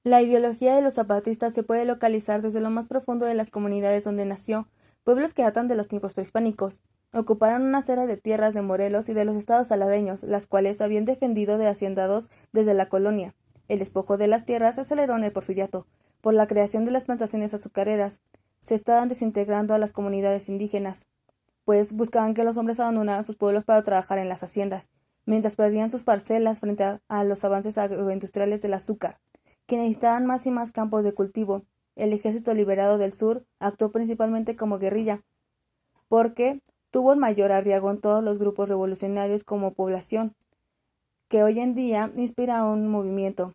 La ideología de los zapatistas se puede localizar desde lo más profundo de las comunidades donde nació, pueblos que datan de los tiempos prehispánicos. Ocuparon una serie de tierras de Morelos y de los estados aladeños, las cuales habían defendido de haciendados desde la colonia. El despojo de las tierras se aceleró en el Porfiriato, por la creación de las plantaciones azucareras. Se estaban desintegrando a las comunidades indígenas, pues buscaban que los hombres abandonaran sus pueblos para trabajar en las haciendas, mientras perdían sus parcelas frente a los avances agroindustriales del azúcar, que necesitaban más y más campos de cultivo. El Ejército Liberado del Sur actuó principalmente como guerrilla, porque tuvo el mayor arriago en todos los grupos revolucionarios como población, que hoy en día inspira un movimiento,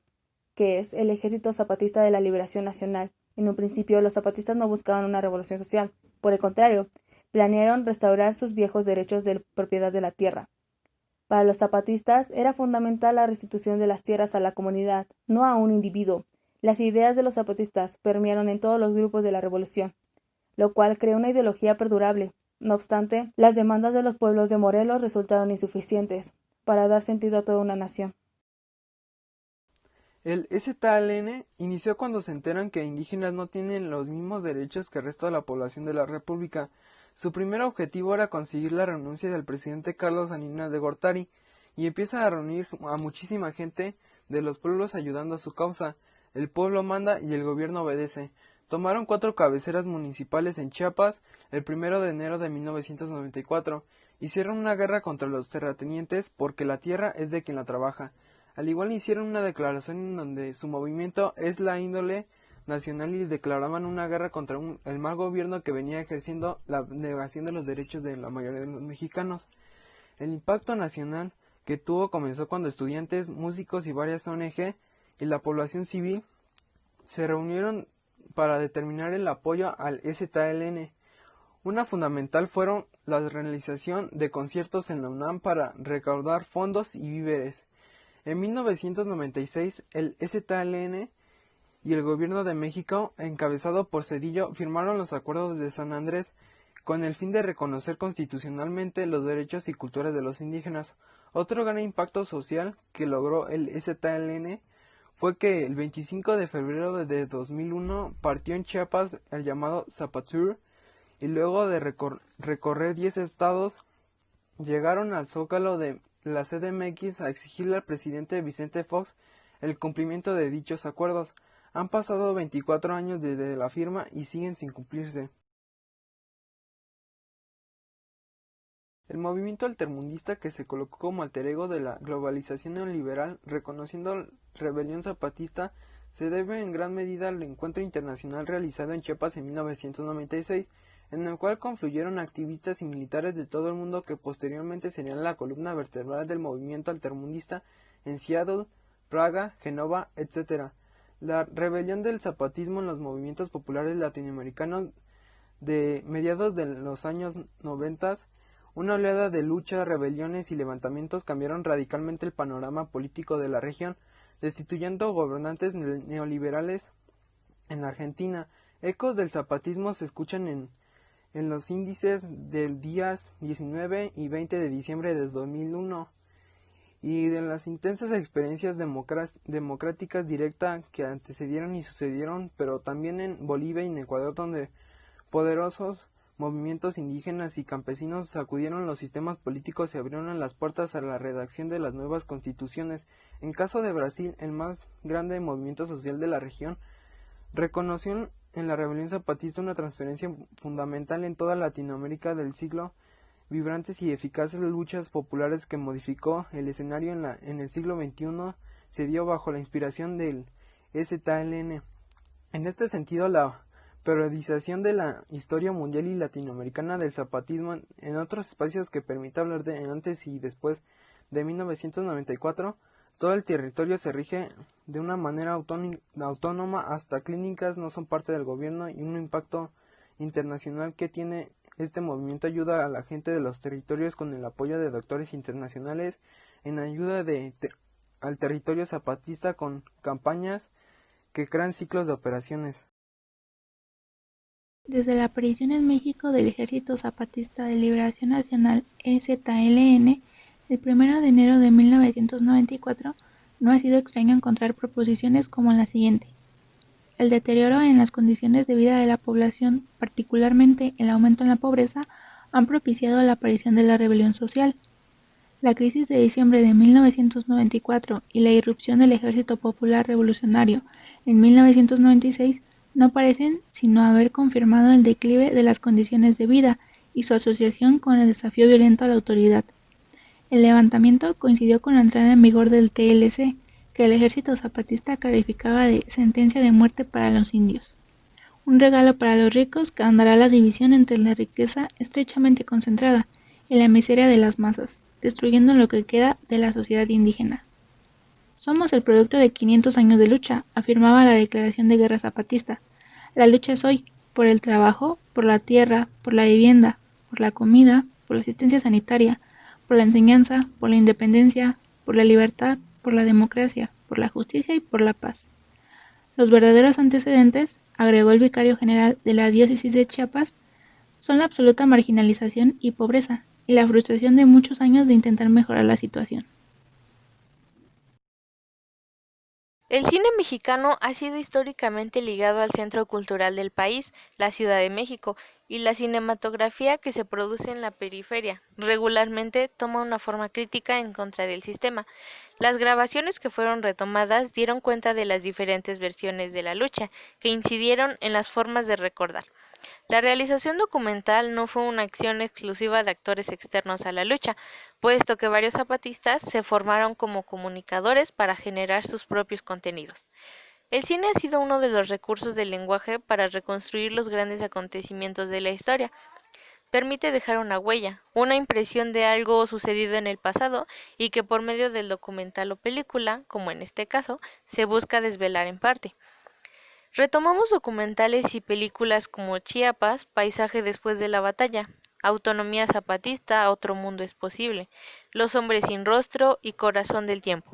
que es el Ejército Zapatista de la Liberación Nacional. En un principio, los zapatistas no buscaban una revolución social, por el contrario, planearon restaurar sus viejos derechos de propiedad de la tierra. Para los zapatistas era fundamental la restitución de las tierras a la comunidad, no a un individuo. Las ideas de los zapatistas permearon en todos los grupos de la revolución, lo cual creó una ideología perdurable. No obstante, las demandas de los pueblos de Morelos resultaron insuficientes para dar sentido a toda una nación. El ZLN inició cuando se enteran que indígenas no tienen los mismos derechos que el resto de la población de la República. Su primer objetivo era conseguir la renuncia del presidente Carlos Salinas de Gortari, y empieza a reunir a muchísima gente de los pueblos ayudando a su causa. El pueblo manda y el gobierno obedece. Tomaron 4 cabeceras municipales en Chiapas el 1 de enero de 1994. Hicieron una guerra contra los terratenientes porque la tierra es de quien la trabaja. Al igual hicieron una declaración en donde su movimiento es la índole nacional y declaraban una guerra contra el mal gobierno que venía ejerciendo la negación de los derechos de la mayoría de los mexicanos. El impacto nacional que tuvo comenzó cuando estudiantes, músicos y varias ONG y la población civil se reunieron para determinar el apoyo al ZLN. Una fundamental fueron la realización de conciertos en la UNAM para recaudar fondos y víveres. En 1996, el ZLN y el gobierno de México, encabezado por Zedillo, firmaron los acuerdos de San Andrés con el fin de reconocer constitucionalmente los derechos y culturas de los indígenas. Otro gran impacto social que logró el ZLN fue que el 25 de febrero de 2001 partió en Chiapas el llamado Zapatur, y luego de recorrer 10 estados, llegaron al Zócalo de la CDMX a exigirle al presidente Vicente Fox el cumplimiento de dichos acuerdos. Han pasado 24 años desde la firma y siguen sin cumplirse. El movimiento altermundista, que se colocó como alter ego de la globalización neoliberal, reconociendo la rebelión zapatista, se debe en gran medida al encuentro internacional realizado en Chiapas en 1996, en el cual confluyeron activistas y militares de todo el mundo que posteriormente serían la columna vertebral del movimiento altermundista en Seattle, Praga, Genova, etc. La rebelión del zapatismo en los movimientos populares latinoamericanos de mediados de los años 90, una oleada de luchas, rebeliones y levantamientos cambiaron radicalmente el panorama político de la región, destituyendo gobernantes neoliberales en la Argentina. Ecos del zapatismo se escuchan en los índices del días 19 y 20 de diciembre de 2001 y de las intensas experiencias democráticas directas que antecedieron y sucedieron, pero también en Bolivia y en Ecuador, donde poderosos movimientos indígenas y campesinos sacudieron los sistemas políticos y abrieron las puertas a la redacción de las nuevas constituciones. En caso de Brasil, el más grande movimiento social de la región, reconoció en la rebelión zapatista una transferencia fundamental en toda Latinoamérica del siglo, vibrantes y eficaces luchas populares que modificó el escenario en el siglo XXI, se dio bajo la inspiración del ZLN. En este sentido, la periodización de la historia mundial y latinoamericana del zapatismo en otros espacios que permita hablar de antes y después de 1994, todo el territorio se rige de una manera autónoma, hasta clínicas no son parte del gobierno, y un impacto internacional que tiene este movimiento ayuda a la gente de los territorios con el apoyo de doctores internacionales en ayuda al territorio zapatista con campañas que crean ciclos de operaciones. Desde la aparición en México del Ejército Zapatista de Liberación Nacional EZLN, el 1 de enero de 1994, no ha sido extraño encontrar proposiciones como la siguiente: El deterioro en las condiciones de vida de la población, particularmente el aumento en la pobreza, han propiciado la aparición de la rebelión social. La crisis de diciembre de 1994 y la irrupción del Ejército Popular Revolucionario en 1996 no parecen sino haber confirmado el declive de las condiciones de vida y su asociación con el desafío violento a la autoridad. El levantamiento coincidió con la entrada en vigor del TLC, que el ejército zapatista calificaba de sentencia de muerte para los indios. Un regalo para los ricos que ahondará la división entre la riqueza estrechamente concentrada y la miseria de las masas, destruyendo lo que queda de la sociedad indígena. Somos el producto de 500 años de lucha, afirmaba la declaración de guerra zapatista. La lucha es hoy, por el trabajo, por la tierra, por la vivienda, por la comida, por la asistencia sanitaria, por la enseñanza, por la independencia, por la libertad, por la democracia, por la justicia y por la paz. Los verdaderos antecedentes, agregó el vicario general de la diócesis de Chiapas, son la absoluta marginalización y pobreza, y la frustración de muchos años de intentar mejorar la situación. El cine mexicano ha sido históricamente ligado al centro cultural del país, la Ciudad de México, y la cinematografía que se produce en la periferia regularmente toma una forma crítica en contra del sistema. Las grabaciones que fueron retomadas dieron cuenta de las diferentes versiones de la lucha, que incidieron en las formas de recordar. La realización documental no fue una acción exclusiva de actores externos a la lucha, puesto que varios zapatistas se formaron como comunicadores para generar sus propios contenidos. El cine ha sido uno de los recursos del lenguaje para reconstruir los grandes acontecimientos de la historia. Permite dejar una huella, una impresión de algo sucedido en el pasado y que por medio del documental o película, como en este caso, se busca desvelar en parte. Retomamos documentales y películas como Chiapas, Paisaje después de la batalla, Autonomía zapatista, Otro mundo es posible, Los hombres sin rostro y Corazón del tiempo.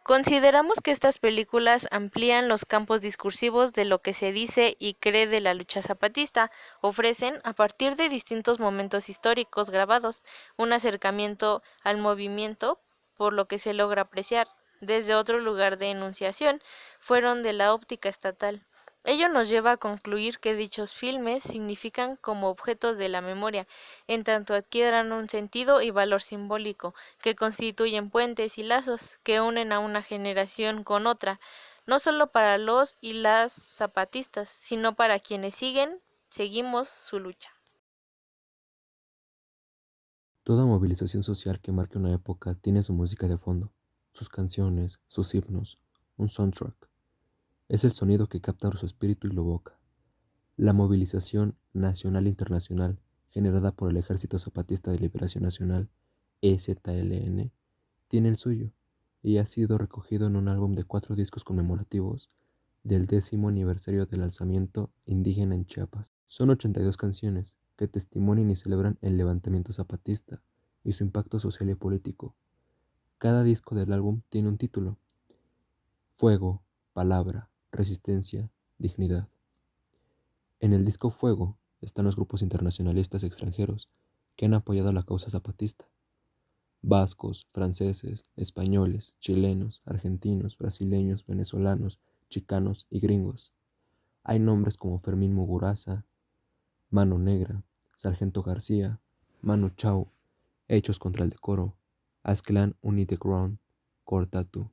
Consideramos que estas películas amplían los campos discursivos de lo que se dice y cree de la lucha zapatista, ofrecen, a partir de distintos momentos históricos grabados, un acercamiento al movimiento, por lo que se logra apreciar, desde otro lugar de enunciación, fueron de la óptica estatal. Ello nos lleva a concluir que dichos filmes significan como objetos de la memoria, en tanto adquieran un sentido y valor simbólico, que constituyen puentes y lazos que unen a una generación con otra, no solo para los y las zapatistas, sino para quienes seguimos su lucha. Toda movilización social que marque una época tiene su música de fondo, sus canciones, sus himnos, un soundtrack. Es el sonido que capta su espíritu y lo evoca. La movilización nacional e internacional generada por el Ejército Zapatista de Liberación Nacional, EZLN, tiene el suyo y ha sido recogido en un álbum de 4 discos conmemorativos del 10º aniversario del alzamiento indígena en Chiapas. Son 82 canciones que testimonian y celebran el levantamiento zapatista y su impacto social y político. Cada disco del álbum tiene un título: Fuego, Palabra, Resistencia, Dignidad. En el disco Fuego están los grupos internacionalistas extranjeros que han apoyado la causa zapatista: vascos, franceses, españoles, chilenos, argentinos, brasileños, venezolanos, chicanos y gringos. Hay nombres como Fermín Muguruza, Mano Negra, Sargento García, Manu Chao, Hechos contra el Decoro, Aztlán Unite-Ground, Cortatu.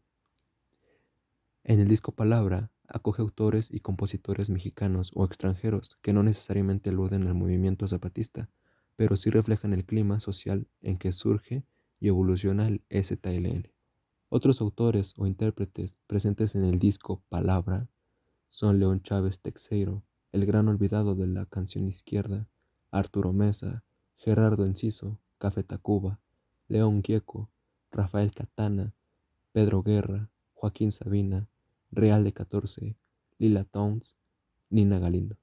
En el disco Palabra acoge autores y compositores mexicanos o extranjeros que no necesariamente aluden al movimiento zapatista, pero sí reflejan el clima social en que surge y evoluciona el EZLN. Otros autores o intérpretes presentes en el disco Palabra son León Chávez Teixeiro, el gran olvidado de la canción izquierda, Arturo Mesa, Gerardo Enciso, Café Tacuba, León Gieco, Rafael Catana, Pedro Guerra, Joaquín Sabina, Real de 14, Lila Downs, Nina Galindo.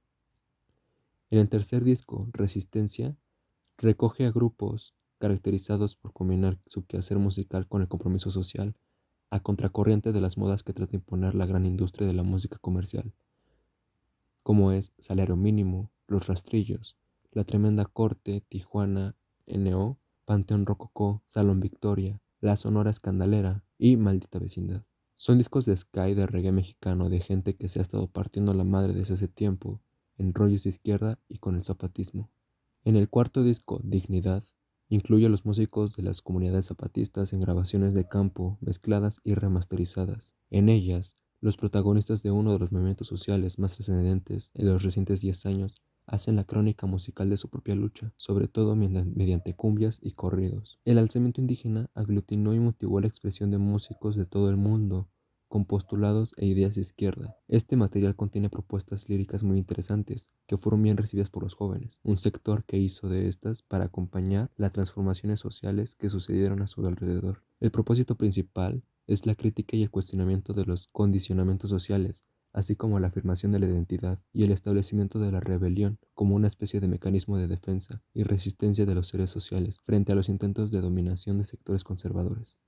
En el tercer disco, Resistencia, recoge a grupos caracterizados por combinar su quehacer musical con el compromiso social, a contracorriente de las modas que trata de imponer la gran industria de la música comercial, como es Salario Mínimo, Los Rastrillos, La Tremenda Corte, Tijuana, N.O., Panteón Rococó, Salón Victoria, La Sonora Escandalera y Maldita Vecindad. Son discos de ska y de reggae mexicano de gente que se ha estado partiendo la madre desde hace tiempo, en rollos de izquierda y con el zapatismo. En el cuarto disco, Dignidad, incluye a los músicos de las comunidades zapatistas en grabaciones de campo mezcladas y remasterizadas. En ellas, los protagonistas de uno de los movimientos sociales más trascendentes en los recientes 10 años hacen la crónica musical de su propia lucha, sobre todo mediante cumbias y corridos. El alzamiento indígena aglutinó y motivó la expresión de músicos de todo el mundo, con postulados e ideas de izquierda. Este material contiene propuestas líricas muy interesantes, que fueron bien recibidas por los jóvenes, un sector que hizo de estas para acompañar las transformaciones sociales que sucedieron a su alrededor. El propósito principal es la crítica y el cuestionamiento de los condicionamientos sociales, así como la afirmación de la identidad y el establecimiento de la rebelión como una especie de mecanismo de defensa y resistencia de los seres sociales frente a los intentos de dominación de sectores conservadores.